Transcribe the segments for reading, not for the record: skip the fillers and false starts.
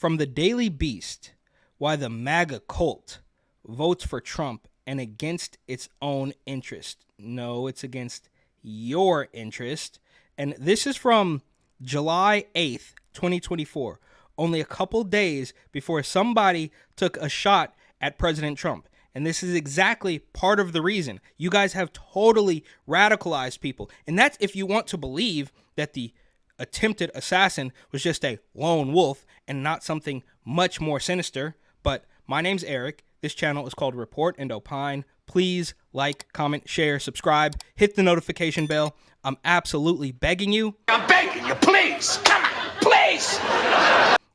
From the Daily Beast, why the MAGA cult votes for Trump and against its own interest. No, it's against your interest. And this is from July 8th, 2024, only a couple days before somebody took a shot at President Trump. And this is exactly part of the reason. You guys have totally radicalized people. And that's if you want to believe that the attempted assassin was just a lone wolf and not something much more sinister. But my name's Eric. This channel is called Report and Opine. Please like, comment, share, subscribe, hit the notification bell. I'm absolutely begging you. I'm begging you, please. Come on, please.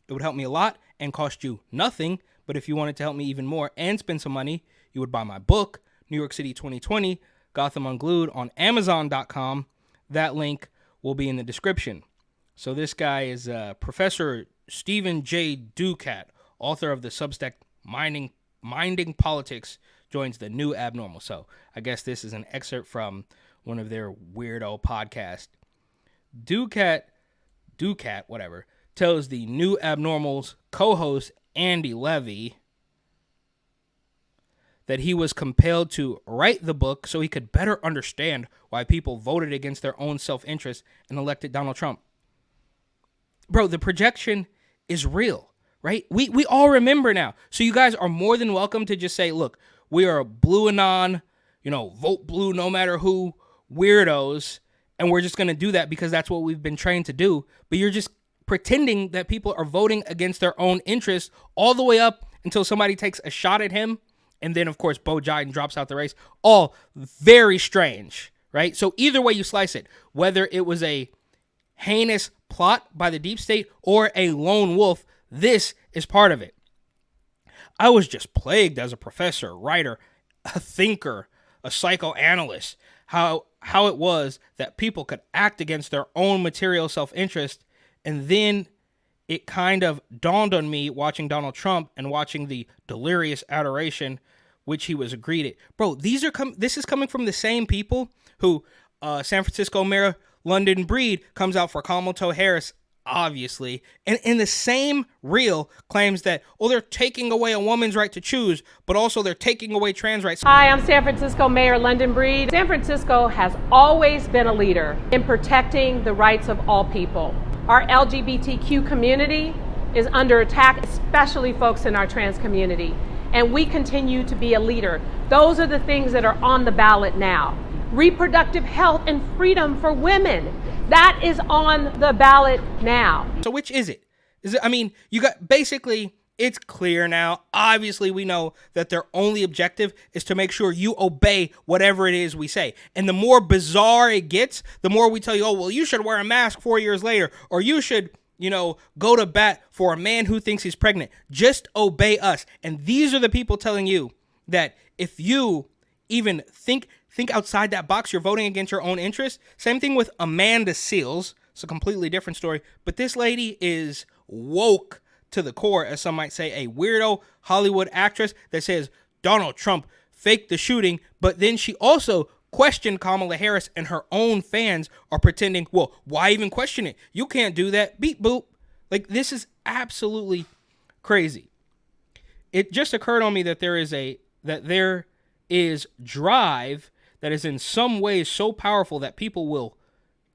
It would help me a lot and cost you nothing. But if you wanted to help me even more and spend some money, you would buy my book, New York City 2020, Gotham Unglued, on Amazon.com. That link will be in the description. So this guy is Professor Stephen J. Ducat, author of the Substack Minding Politics, joins the new abnormal. So I guess this is an excerpt from one of their weirdo podcasts. Ducat, whatever, tells the new abnormal's co-host Andy Levy that he was compelled to write the book so he could better understand why people voted against their own self-interest and elected Donald Trump. Bro, the projection is real, right? We all remember now. So you guys are more than welcome to just say, look, we are blue anon, vote blue no matter who, weirdos, and we're just going to do that because that's what we've been trained to do. But you're just pretending that people are voting against their own interests all the way up until somebody takes a shot at him. And then, of course, Beau Biden drops out the race. All very strange, right? So either way you slice it, whether it was a heinous plot by the deep state or a lone wolf, this is part of it. I was just plagued as a professor, writer, a thinker, a psychoanalyst, how it was that people could act against their own material self-interest. And then it kind of dawned on me watching Donald Trump and watching the delirious adoration which he was greeted. Bro, this is coming from the same people who San Francisco Mayor London Breed comes out for Kamala Harris, obviously, and in the same reel claims that, they're taking away a woman's right to choose, but also they're taking away trans rights. Hi, I'm San Francisco Mayor London Breed. San Francisco has always been a leader in protecting the rights of all people. Our LGBTQ community is under attack, especially folks in our trans community, and we continue to be a leader. Those are the things that are on the ballot now. Reproductive health and freedom for women. That is on the ballot now. So which is it? You got basically, it's clear now. Obviously, we know that their only objective is to make sure you obey whatever it is we say. And the more bizarre it gets, the more we tell you, you should wear a mask 4 years later, or you should, go to bat for a man who thinks he's pregnant. Just obey us. And these are the people telling you that if you even think outside that box, you're voting against your own interests. Same thing with Amanda Seales. It's a completely different story. But this lady is woke to the core, as some might say, a weirdo Hollywood actress that says Donald Trump faked the shooting. But then she also questioned Kamala Harris, and her own fans are pretending, why even question it? You can't do that. Beep boop. Like, this is absolutely crazy. It just occurred on me that there is drive that is in some ways so powerful that people will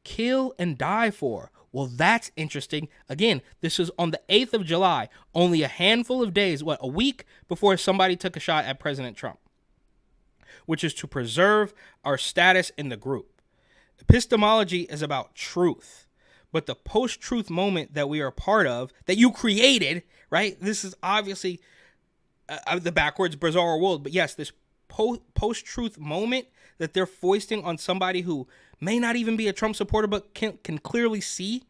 kill and die for. Well, that's interesting. Again, this is on the 8th of July, only a handful of days, a week before somebody took a shot at President Trump, which is to preserve our status in the group. Epistemology is about truth, but the post-truth moment that we are a part of, that you created, right? This is obviously the backwards, bizarre world, but yes, this post-truth moment that they're foisting on somebody who may not even be a Trump supporter, but can clearly see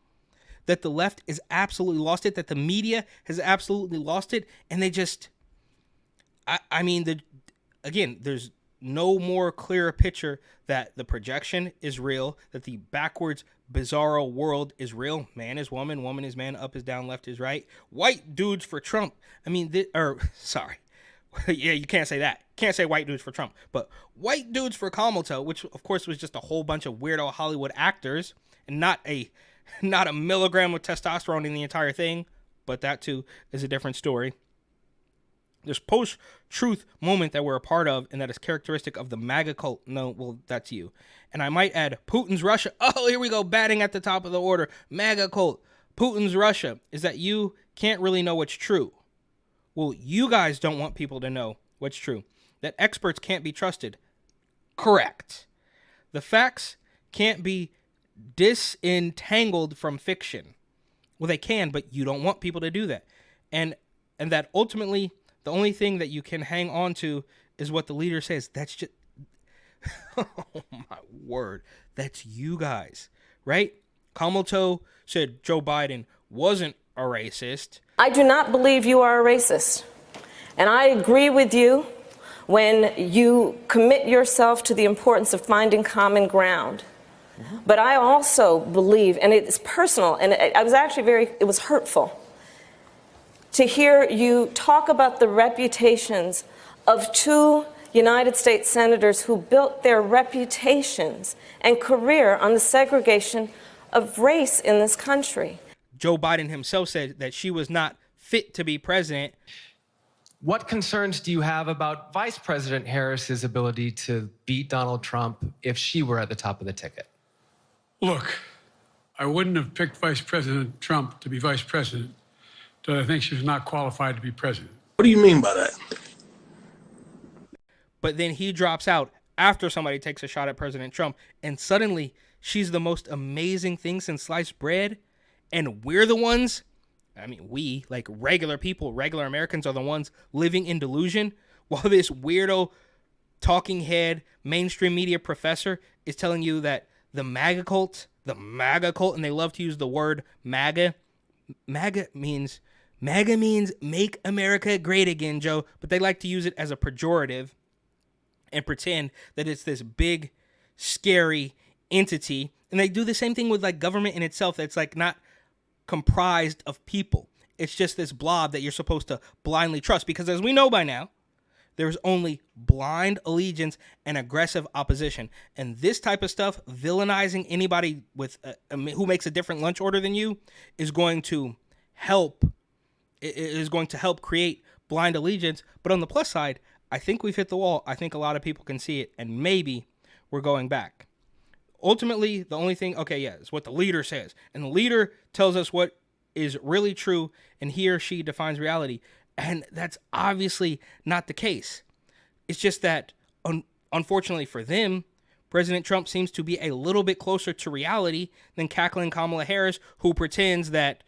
that the left is absolutely lost it, that the media has absolutely lost it, and they just, again, there's no more clearer picture that the projection is real, that the backwards, bizarro world is real. Man is woman, woman is man, up is down, left is right. White dudes for Trump. Yeah, you can't say that. Can't say white dudes for Trump, but white dudes for Kamala, which of course was just a whole bunch of weirdo Hollywood actors and not a milligram of testosterone in the entire thing, but that too is a different story. This post-truth moment that we're a part of, and that is characteristic of the MAGA cult. No, well, that's you. And I might add Putin's Russia. Oh, here we go, batting at the top of the order. MAGA cult. Putin's Russia is that you can't really know what's true. Well, you guys don't want people to know what's true. That experts can't be trusted. Correct. The facts can't be disentangled from fiction. Well, they can, but you don't want people to do that. And that ultimately, the only thing that you can hang on to is what the leader says. That's just, oh my word, that's you guys, right? Kamalto said Joe Biden wasn't a racist. I do not believe you are a racist. And I agree with you when you commit yourself to the importance of finding common ground. But I also believe, and it's personal, and I was actually it was hurtful to hear you talk about the reputations of two United States senators who built their reputations and career on the segregation of race in this country. Joe Biden himself said that she was not fit to be president. What concerns do you have about Vice President Harris's ability to beat Donald Trump if she were at the top of the ticket? Look, I wouldn't have picked Vice President Trump to be vice president, but I think she's not qualified to be president. What do you mean by that? But then he drops out after somebody takes a shot at President Trump, and suddenly she's the most amazing thing since sliced bread, and we're the ones, I mean, we, like regular people, regular Americans, are the ones living in delusion, while this weirdo talking head mainstream media professor is telling you that the MAGA cult, and they love to use the word MAGA. MAGA means make America great again, Joe, but they like to use it as a pejorative and pretend that it's this big, scary entity. And they do the same thing with like government in itself that's like not comprised of people. It's just this blob that you're supposed to blindly trust, because as we know by now, there's only blind allegiance and aggressive opposition. And this type of stuff, villainizing anybody with who makes a different lunch order than you, is going to help create blind allegiance. But on the plus side, I think we've hit the wall. I think a lot of people can see it, and maybe we're going back. Ultimately, the only thing, is what the leader says. And the leader tells us what is really true, and he or she defines reality. And that's obviously not the case. It's just that, unfortunately for them, President Trump seems to be a little bit closer to reality than cackling Kamala Harris, who pretends that,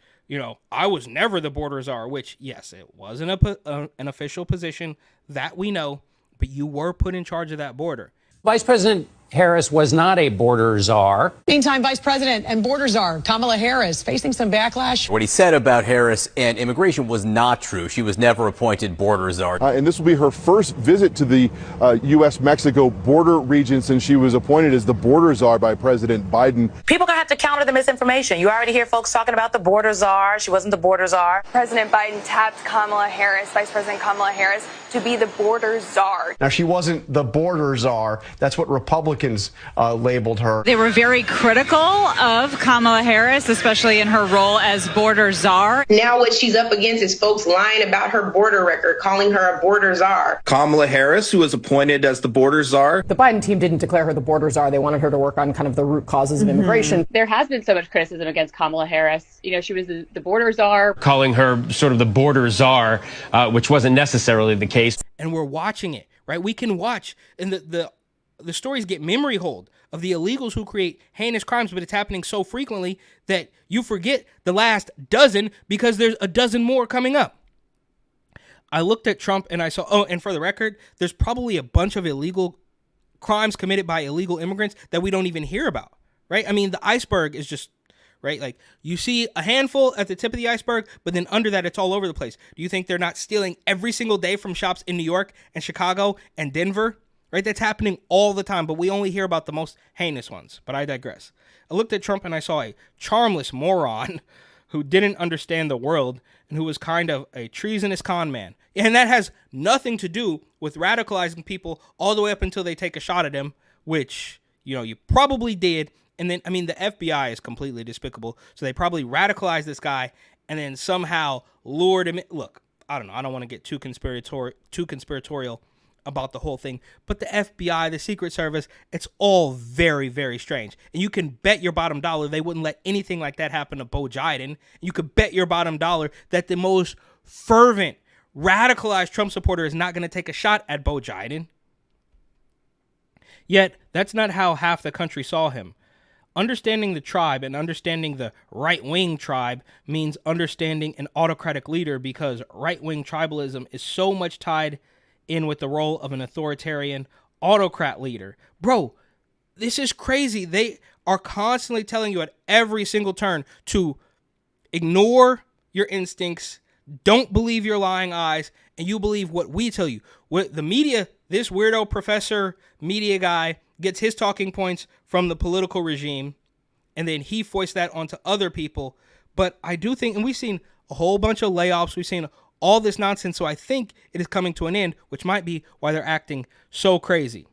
I was never the border czar, which, yes, it wasn't an official position that we know, but you were put in charge of that border. Vice President Harris was not a border czar. Meantime, Vice President and border czar Kamala Harris facing some backlash. What he said about Harris and immigration was not true. She was never appointed border czar. And this will be her first visit to the U.S.-Mexico border region since she was appointed as the border czar by President Biden. People gonna have to counter the misinformation. You already hear folks talking about the border czar. She wasn't the border czar. President Biden tapped Kamala Harris, Vice President Kamala Harris, to be the border czar. Now, she wasn't the border czar. That's what Republicans labeled her. They were very critical of Kamala Harris, especially in her role as border czar. Now what she's up against is folks lying about her border record, calling her a border czar. Kamala Harris, who was appointed as the border czar. The Biden team didn't declare her the border czar. They wanted her to work on kind of the root causes of immigration. There has been so much criticism against Kamala Harris. She was the border czar. Calling her sort of the border czar, which wasn't necessarily the case. And we're watching it, right? We can watch, and the stories get memory hold of the illegals who create heinous crimes, but it's happening so frequently that you forget the last dozen because there's a dozen more coming up. I looked at Trump and I saw, and for the record, there's probably a bunch of illegal crimes committed by illegal immigrants that we don't even hear about, right? I mean, the iceberg is just, right? Like, you see a handful at the tip of the iceberg, but then under that, it's all over the place. Do you think they're not stealing every single day from shops in New York and Chicago and Denver? Right? That's happening all the time, but we only hear about the most heinous ones. But I digress. I looked at Trump and I saw a charmless moron who didn't understand the world and who was kind of a treasonous con man. And that has nothing to do with radicalizing people all the way up until they take a shot at him, which, you probably did. And then, the FBI is completely despicable. So they probably radicalized this guy and then somehow lured him in. Look, I don't know. I don't want to get too conspiratorial about the whole thing, but the FBI, the Secret Service, it's all very, very strange. And you can bet your bottom dollar they wouldn't let anything like that happen to Bo Jiden. You could bet your bottom dollar that the most fervent, radicalized Trump supporter is not going to take a shot at Bo Jiden. Yet, that's not how half the country saw him. Understanding the tribe and understanding the right-wing tribe means understanding an autocratic leader, because right-wing tribalism is so much tied in with the role of an authoritarian autocrat leader. Bro, this is crazy. They are constantly telling you at every single turn to ignore your instincts, don't believe your lying eyes, and you believe what we tell you. What the media, this weirdo professor media guy, gets his talking points from the political regime, and then he foists that onto other people. But I do think, and we've seen a whole bunch of layoffs, we've seen all this nonsense, so I think it is coming to an end, which might be why they're acting so crazy.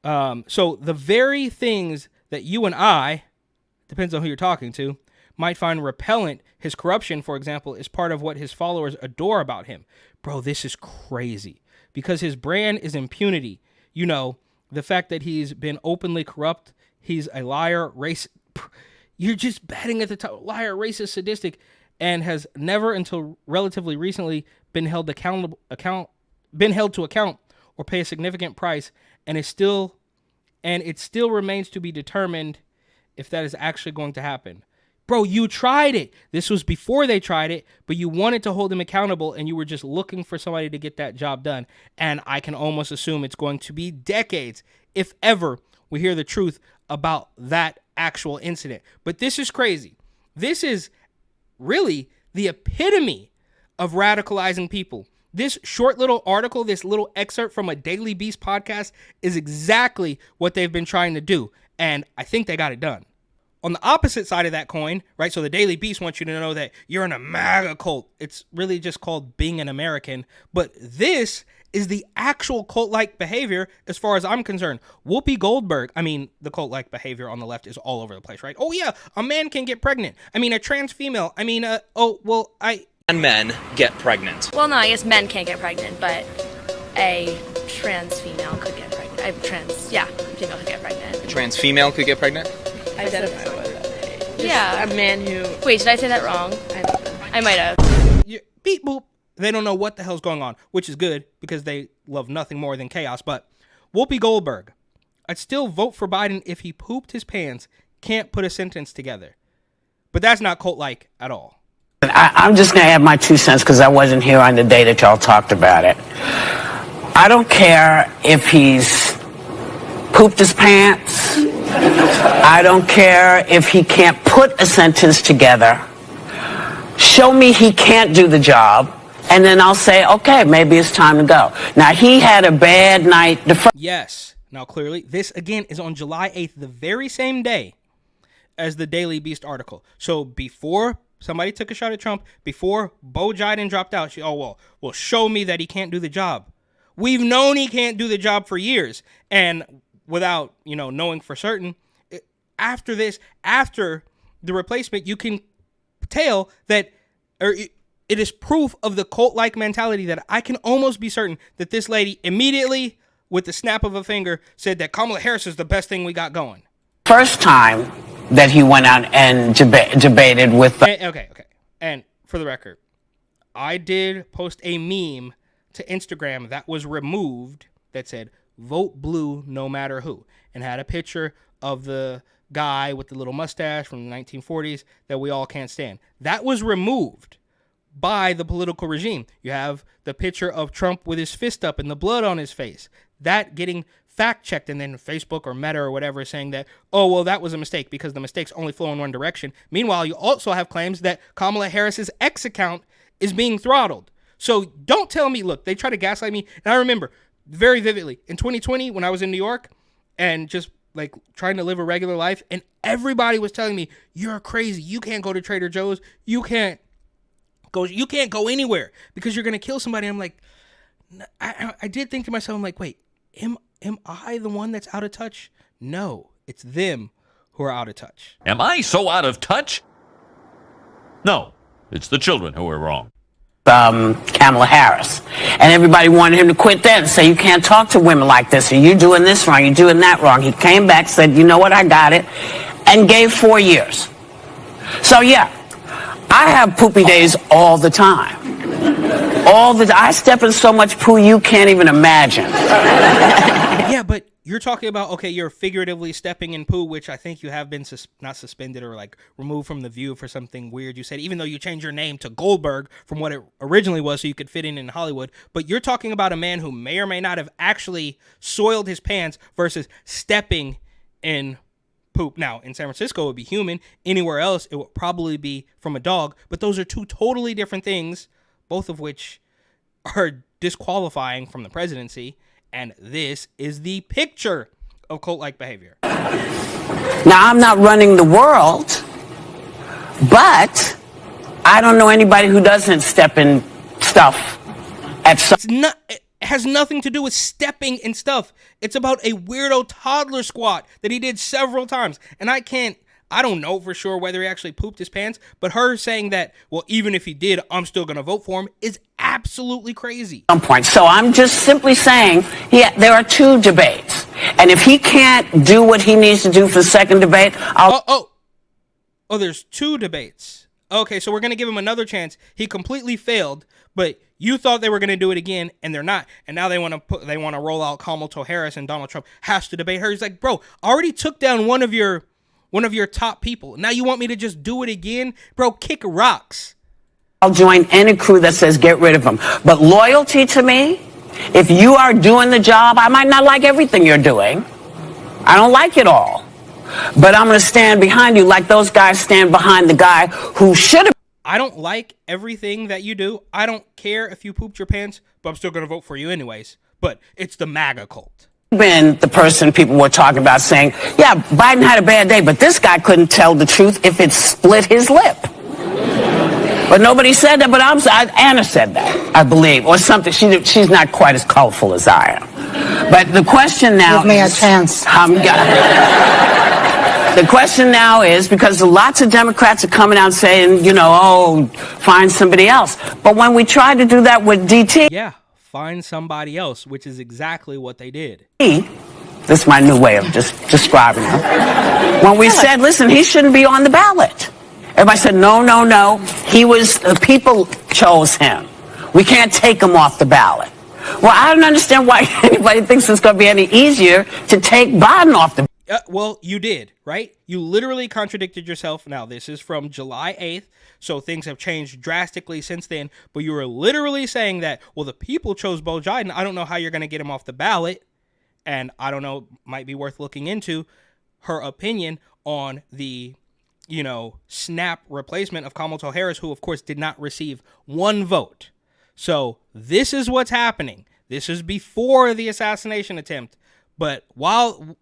So the very things that you and I, depends on who you're talking to, might find repellent, his corruption, for example, is part of what his followers adore about him. Bro, this is crazy. Because his brand is impunity. You know, the fact that he's been openly corrupt, he's a liar, racist. You're just batting at the top. Liar, racist, sadistic, and has never until relatively recently been held to account or pay a significant price, and it still remains to be determined if that is actually going to happen. Bro, you tried it. This was before they tried it, but you wanted to hold him accountable, and you were just looking for somebody to get that job done. And I can almost assume it's going to be decades, if ever, we hear the truth about that actual incident. But this is crazy. This is really the epitome of radicalizing people. This short little article, this little excerpt from a Daily Beast podcast is exactly what they've been trying to do. And I think they got it done. On the opposite side of that coin, right, so the Daily Beast wants you to know that you're in a MAGA cult. It's really just called being an American. But this is the actual cult-like behavior as far as I'm concerned. Whoopi Goldberg, I mean, the cult-like behavior on the left is all over the place, right? Oh, yeah, a man can get pregnant. I mean, a trans female. I mean, men get pregnant. Well, no, I guess men can't get pregnant, but a trans female could get pregnant. Female could get pregnant. A trans female could get pregnant? Identify with it. Yeah. A man who... Wait, did I say that wrong? I might have. Beep boop. They don't know what the hell's going on, which is good because they love nothing more than chaos. But Whoopi Goldberg, I'd still vote for Biden if he pooped his pants, can't put a sentence together. But that's not cult-like at all. I'm just going to add my 2 cents because I wasn't here on the day that y'all talked about it. I don't care if he's pooped his pants. I don't care if he can't put a sentence together. Show me he can't do the job, and then I'll say, okay, maybe it's time to go. Now, he had a bad night. Yes. Now, clearly, this, again, is on July 8th, the very same day as the Daily Beast article. So before somebody took a shot at Trump, before Bo Jiden dropped out, well, show me that he can't do the job. We've known he can't do the job for years. And without, knowing for certain, after this, after the replacement, you can tell that, it is proof of the cult-like mentality that I can almost be certain that this lady immediately, with the snap of a finger, said that Kamala Harris is the best thing we got going. First time that he went out and debated with... Okay. And for the record, I did post a meme to Instagram that was removed that said, vote blue no matter who, and had a picture of the guy with the little mustache from the 1940s that we all can't stand. That was removed by the political regime. You have the picture of Trump with his fist up and the blood on his face. That getting fact-checked, and then Facebook or Meta or whatever saying that, that was a mistake because the mistakes only flow in one direction. Meanwhile, you also have claims that Kamala Harris's X account is being throttled. So don't tell me, look, they try to gaslight me. And I remember very vividly in 2020 when I was in New York and just like trying to live a regular life, and everybody was telling me, you're crazy. You can't go to Trader Joe's. You can't go anywhere because you're going to kill somebody. I'm like, I did think to myself, I'm like, wait, am I the one that's out of touch? No, it's them who are out of touch. Am I so out of touch? No, It's the children who are wrong. Kamala Harris. And everybody wanted him to quit that and say, you can't talk to women like this, or you're doing this wrong, you're doing that wrong. He came back, said, you know what, I got it, and gave 4 years. So yeah, I have poopy days all the time. I step in so much poo you can't even imagine. Yeah, but you're talking about, okay, you're figuratively stepping in poo, which I think you have been not suspended or like removed from the view for something weird you said, even though you changed your name to Goldberg from what it originally was so you could fit in Hollywood. But you're talking about a man who may or may not have actually soiled his pants versus stepping in poop. Now, in San Francisco, it would be human. Anywhere else, it would probably be from a dog. But those are two totally different things, both of which are disqualifying from the presidency. And this is the picture of cult-like behavior. Now, I'm not running the world, but I don't know anybody who doesn't step in stuff at some... It has nothing to do with stepping in stuff. It's about a weirdo toddler squat that he did several times. And I don't know for sure whether he actually pooped his pants, but her saying that, well, even if he did, I'm still going to vote for him is absolutely crazy. Some point. So I'm just simply saying, yeah, there are 2 debates. And if he can't do what he needs to do for the second debate, Oh, there's 2 debates. Okay, so we're going to give him another chance. He completely failed, but you thought they were going to do it again, and they're not. And now they want to roll out Kamala Harris, and Donald Trump has to debate her. He's like, bro, I already took down one of your top people. Now you want me to just do it again? Bro, kick rocks. I'll join any crew that says get rid of him. But loyalty to me, if you are doing the job, I might not like everything you're doing. I don't like it all. But I'm going to stand behind you like those guys stand behind the guy who should have. I don't like everything that you do. I don't care if you pooped your pants, but I'm still going to vote for you anyways. But it's the MAGA cult. Been the person people were talking about saying, yeah, Biden had a bad day, but this guy couldn't tell the truth if it split his lip. But nobody said that, but Anna said that, I believe, or something. She's not quite as colorful as I am. But the question now Give me a chance. The question now is, because lots of Democrats are coming out saying, find somebody else. But when we tried to do that with DT... Yeah, find somebody else, which is exactly what they did. This is my new way of just describing him. When we said, listen, he shouldn't be on the ballot. Everybody said, no. The people chose him. We can't take him off the ballot. Well, I don't understand why anybody thinks it's going to be any easier to take Biden off the ballot. Well, you did, right? You literally contradicted yourself. Now, this is from July 8th, so things have changed drastically since then. But you were literally saying that, well, the people chose Beau Biden. I don't know how you're going to get him off the ballot. And I don't know, might be worth looking into her opinion on the, snap replacement of Kamala Harris, who, of course, did not receive 1 vote. So this is what's happening. This is before the assassination attempt. But while...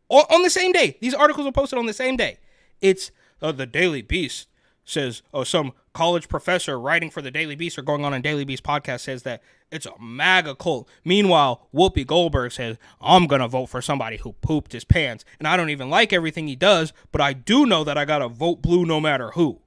on the same day, these articles are posted on the same day. It's the Daily Beast says, some college professor writing for the Daily Beast or going on a Daily Beast podcast says that it's a MAGA cult. Meanwhile, Whoopi Goldberg says, I'm going to vote for somebody who pooped his pants. And I don't even like everything he does, but I do know that I got to vote blue no matter who.